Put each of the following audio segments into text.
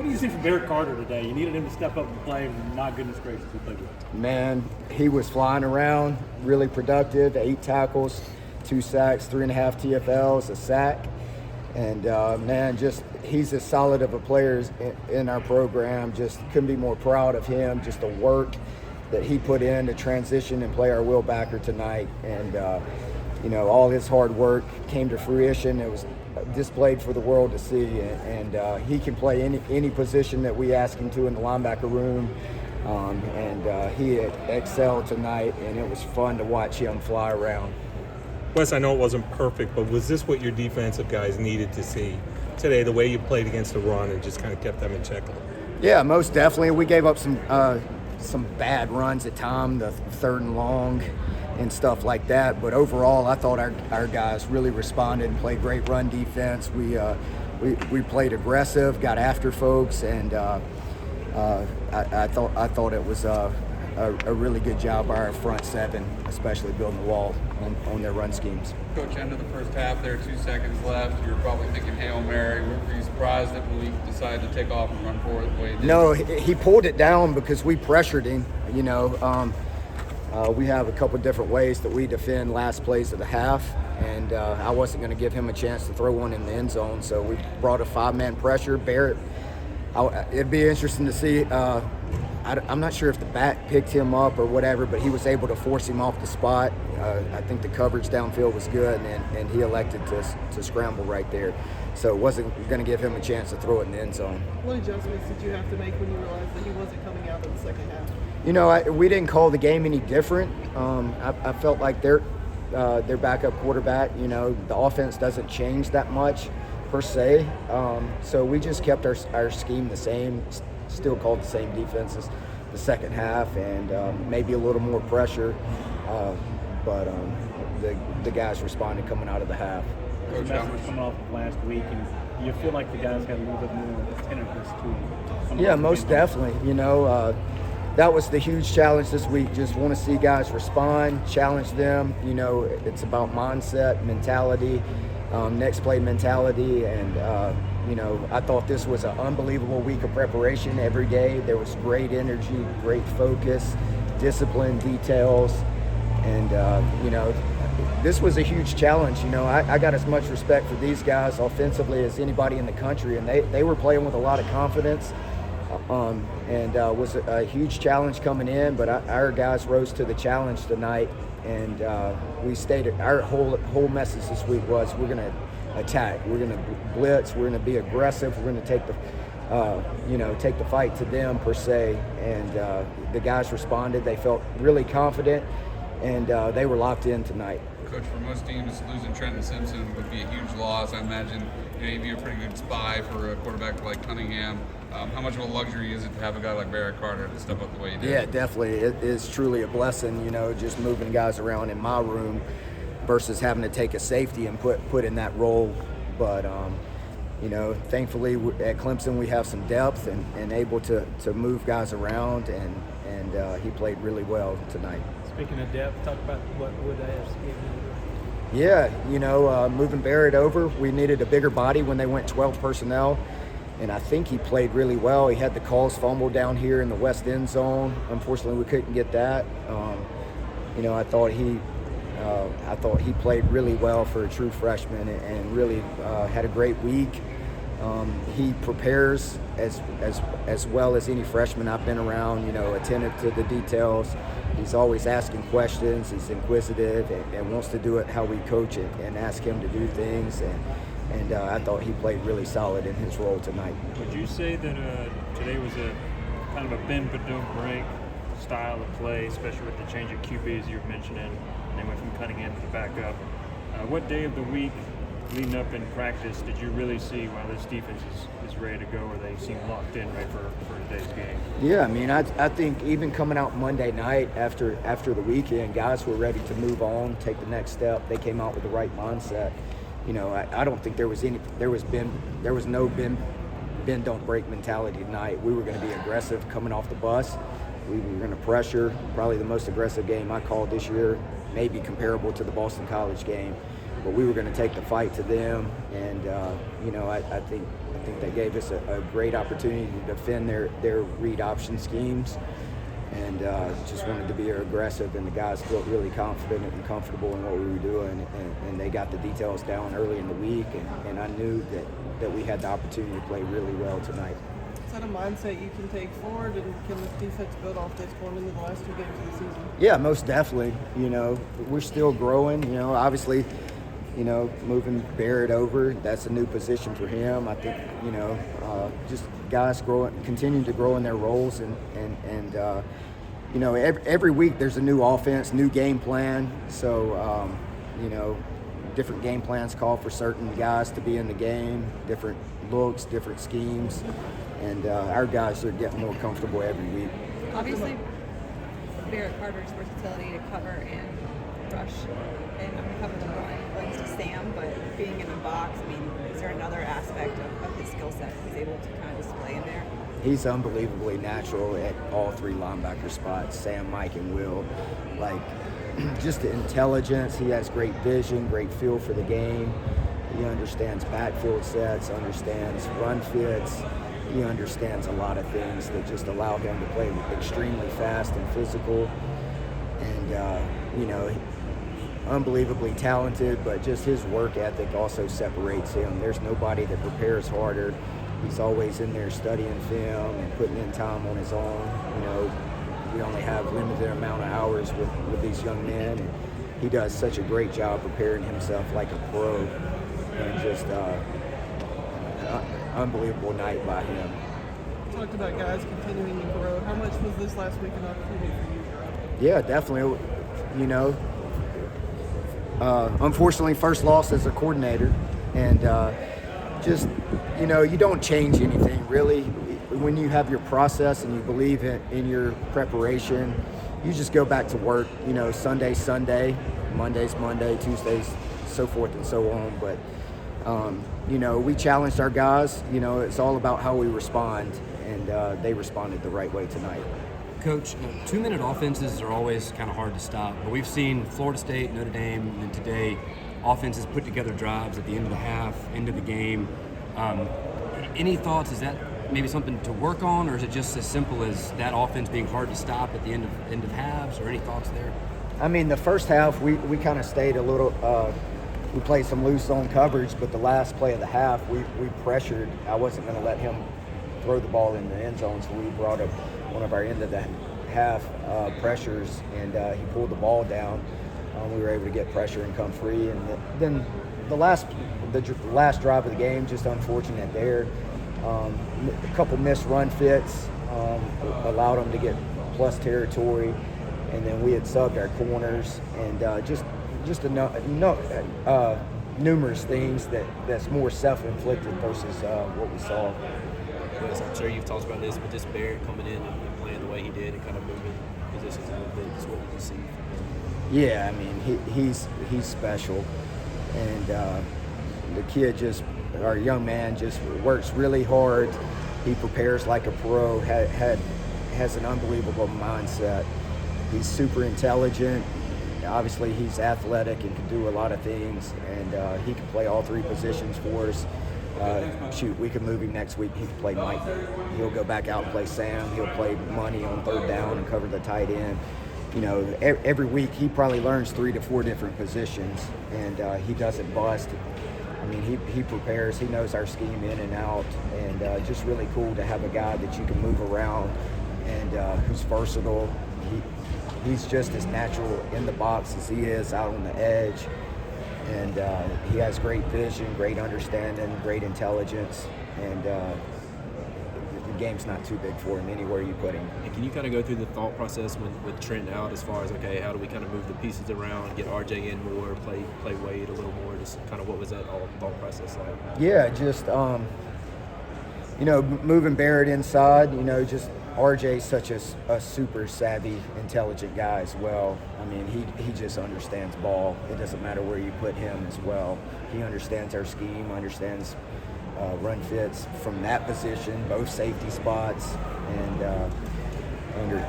do you see from Barrett Carter today? You needed him to step up and play, and my goodness gracious, he played well. Man, he was flying around, really productive, 8 tackles, 2 sacks, 3.5 TFLs, a sack. And man, just he's as solid of a player in our program. Just couldn't be more proud of him, just the work that he put in to transition and play our will backer tonight. And you know, all his hard work came to fruition. It was displayed for the world to see, and he can play any position that we ask him to in the linebacker room. And he excelled tonight, and it was fun to watch him fly around. Wes, I know it wasn't perfect, but was this what your defensive guys needed to see today, the way you played against the run and just kind of kept them in check? Yeah, most definitely. We gave up some bad runs at times, the 3rd and long and stuff like that. But overall, I thought our guys really responded and played great run defense. We played aggressive, got after folks, and I thought it was a really good job by our front 7, especially building the wall on their run schemes. Coach, end of the first half there, 2 seconds left. You were probably thinking Hail Mary. Were you surprised that Malik decided to take off and run forward the way he did? No, he pulled it down because we pressured him. You know, we have a couple different ways that we defend last plays of the half, and I wasn't going to give him a chance to throw one in the end zone, so we brought a 5-man pressure. Barrett, it'd be interesting to see. I'm not sure if the back picked him up or whatever, but he was able to force him off the spot. I think the coverage downfield was good, and he elected to scramble right there. So it wasn't going to give him a chance to throw it in the end zone. What adjustments did you have to make when you realized that he wasn't coming out in the second half? You know, we didn't call the game any different. I felt like their backup quarterback, you know, the offense doesn't change that much per se. So we just kept our scheme the same, still called the same defenses the second half, and maybe a little more pressure. But the guys responded coming out of the half. Coach, was coming off of last week, and you feel like the guys got a little bit more attentiveness to him. Yeah, most definitely. You know, that was the huge challenge this week. Just want to see guys respond, challenge them. You know, it's about mindset, mentality, next play mentality, and you know, I thought this was an unbelievable week of preparation every day. There was great energy, great focus, discipline, details, and you know, this was a huge challenge. You know, I got as much respect for these guys offensively as anybody in the country, and they were playing with a lot of confidence, and was a huge challenge coming in, but our guys rose to the challenge tonight, and we stated our whole message this week was we're going to attack, we're going to blitz, we're going to be aggressive, we're going to take the fight to them per se, and the guys responded. They felt really confident, and they were locked in tonight. Coach, for most teams, losing Trenton Simpson would be a huge loss. I imagine you'd be a pretty good spy for a quarterback like Cunningham. How much of a luxury is it to have a guy like Barrett Carter to step up the way he did? Yeah, definitely. It is truly a blessing, you know, just moving guys around in my room versus having to take a safety and put in that role. But, you know, thankfully at Clemson we have some depth and able to move guys around, and he played really well tonight. Speaking of depth, talk about what Woodaz gave you. Yeah, you know, moving Barrett over, we needed a bigger body when they went 12 personnel, and I think he played really well. He had the calls fumble down here in the west end zone. Unfortunately, we couldn't get that. You know, I thought he played really well for a true freshman, and really had a great week. He prepares as well as any freshman I've been around, you know, attentive to the details. He's always asking questions. He's inquisitive and wants to do it how we coach it and ask him to do things. And I thought he played really solid in his role tonight. Would you say that today was a kind of a bend but don't break style of play, especially with the change of QBs you were mentioning, and they went from Cunningham to backup? What day of the week leading up in practice did you really see, wow, this defense is ready to go, or they seem locked in right for today's game? Yeah, I mean, I think even coming out Monday night after the weekend, guys were ready to move on, take the next step. They came out with the right mindset. You know, I don't think there was no bend don't break mentality tonight. We were going to be aggressive coming off the bus. We were going to pressure, probably the most aggressive game I called this year, maybe comparable to the Boston College game. But we were going to take the fight to them, and you know, I think think they gave us a great opportunity to defend their read option schemes, and just wanted to be aggressive, and the guys felt really confident and comfortable in what we were doing, and they got the details down early in the week, and I knew that we had the opportunity to play really well tonight. Is that a mindset you can take forward, and can the defense build off this going into the last 2 games of the season? Yeah, most definitely. You know, we're still growing. You know, obviously, you know, moving Barrett over, that's a new position for him. I think, you know, just guys continuing to grow in their roles, and you know, every week there's a new offense, new game plan. So, you know, different game plans call for certain guys to be in the game, different looks, different schemes, and our guys are getting more comfortable every week. Obviously, Barrett Carter's versatility to cover and rush and cover the run lends to Sam, but being in the box, I mean, is there another aspect of his skill set he's able to kind of display in there? He's unbelievably natural at all 3 linebacker spots, Sam, Mike, and Will. Like, just the intelligence, he has great vision, great feel for the game. He understands backfield sets, understands run fits. He understands a lot of things that just allow him to play extremely fast and physical. And, you know, unbelievably talented, but just his work ethic also separates him. There's nobody that prepares harder. He's always in there studying film and putting in time on his own. You know, we only have limited amount of hours with these young men, and he does such a great job preparing himself like a pro, and just unbelievable night by him. You talked about guys continuing to grow. How much was this last week an opportunity for you to grow? Yeah, definitely. You know, unfortunately, first loss as a coordinator, and just, you know, you don't change anything really. When you have your process and you believe in your preparation, you just go back to work. You know, Sunday's Sunday, Monday's Monday, Tuesday's so forth and so on. But you know, we challenged our guys. You know, it's all about how we respond, and they responded the right way tonight. Coach, 2-minute offenses are always kind of hard to stop, but we've seen Florida State, Notre Dame, and today offenses put together drives at the end of the half, end of the game. Any thoughts? Is that maybe something to work on, or is it just as simple as that offense being hard to stop at the end of halves, or any thoughts there? I mean, the first half we kind of stayed a little. We played some loose zone coverage, but the last play of the half we pressured. I wasn't going to let him throw the ball in the end zone, so we brought up one of our end of the half pressures, and he pulled the ball down. We were able to get pressure and come free, and then the last drive of the game, just unfortunate there. A couple missed run fits allowed them to get plus territory, and then we had subbed our corners, and just numerous things that's more self-inflicted versus what we saw. Wes, I'm sure you've talked about this, but just Barrett coming in and playing the way he did and kind of moving positions a little bit is what you see. Yeah, I mean, he's special, and the kid our young man just works really hard. He prepares like a pro, has an unbelievable mindset. He's super intelligent. Obviously, he's athletic and can do a lot of things, and he can play all 3 positions for us. We could move him next week. He could play Mike. He'll go back out and play Sam. He'll play money on 3rd down and cover the tight end. You know, every week he probably learns 3 to 4 different positions, and he doesn't bust. I mean, he prepares. He knows our scheme in and out, and just really cool to have a guy that you can move around and who's versatile. He's just as natural in the box as he is out on the edge. And he has great vision, great understanding, great intelligence, and the game's not too big for him anywhere you put him. And can you kind of go through the thought process with Trent out as far as, okay, how do we kind of move the pieces around, get RJ in more, play Wade a little more, just kind of what was that all thought process like? Yeah, just, you know, moving Barrett inside, you know, just RJ's such a super savvy, intelligent guy as well. I mean, he just understands ball. It doesn't matter where you put him as well. He understands our scheme, understands run fits from that position, both safety spots, and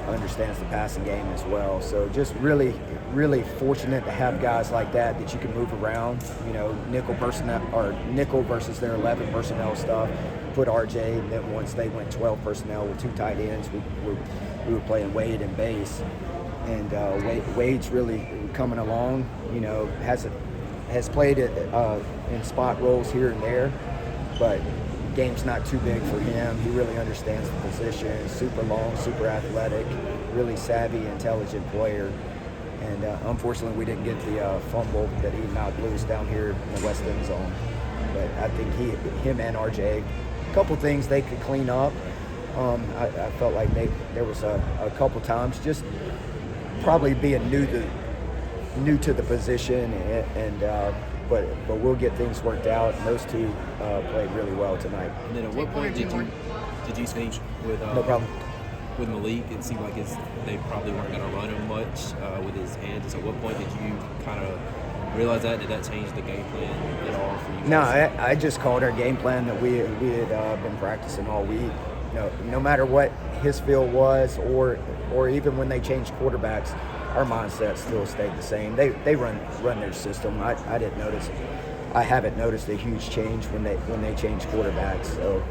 understands the passing game as well. So just really, really fortunate to have guys like that you can move around. You know, nickel versus their 11 personnel stuff. put RJ, and then once they went 12 personnel with 2 tight ends, we were playing Wade and base. And Wade's really coming along, you know, has played in spot roles here and there, but game's not too big for him. He really understands the position, super long, super athletic, really savvy, intelligent player. And unfortunately, we didn't get the fumble that he knocked loose down here in the west end zone. But I think him and RJ, a couple things they could clean up. I felt like there was a couple times just probably being new to the position, but we'll get things worked out. And those two played really well tonight. And then at what point did you think with No problem. with Malik, it seemed like they probably weren't going to run him much with his hands. So at what point did you kind of realize that? Did that change the game plan at all for you guys? No, I just called our game plan that we had been practicing all week. No matter what his feel was, or even when they changed quarterbacks, our mindset still stayed the same. They run their system. I haven't noticed a huge change when they change quarterbacks. So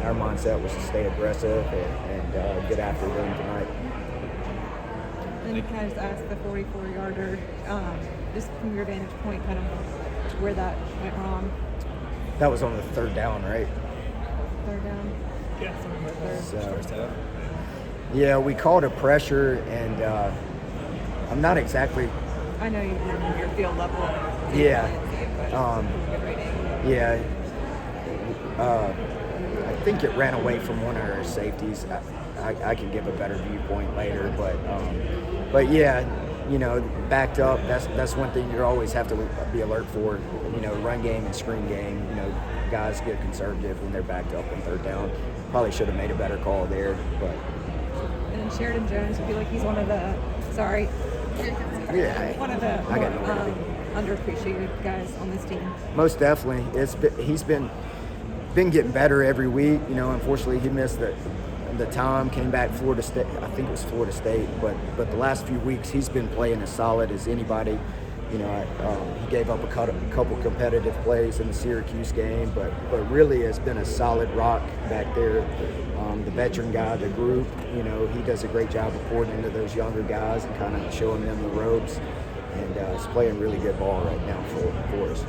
our mindset was to stay aggressive and get after them tonight. And then can I just ask the 44-yarder, just from your vantage point, kind of where that went wrong? That was on the 3rd down, right? 3rd down? Yeah. So, First half? yeah, we called a pressure, and I'm not exactly. I know you're your field level. Yeah. Good rating. Yeah. I think it ran away from one of our safeties. I can give a better viewpoint later, but yeah, you know, backed up. That's one thing you always have to be alert for. You know, run game and screen game. You know, guys get conservative when they're backed up on 3rd down. Probably should have made a better call there, but. And then Sheridan Jones, I feel like he's one of the Yeah, one of the I got more, no underappreciated guys on this team. Most definitely. He's been getting better every week. You know, unfortunately he missed the time, came back Florida State. I think it was Florida State, but the last few weeks he's been playing as solid as anybody. You know, he gave up a couple competitive plays in the Syracuse game, but really has been a solid rock back there. The veteran guy, the group, you know, he does a great job of pouring into those younger guys and kind of showing them the ropes. And he's playing really good ball right now for us.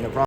No problem.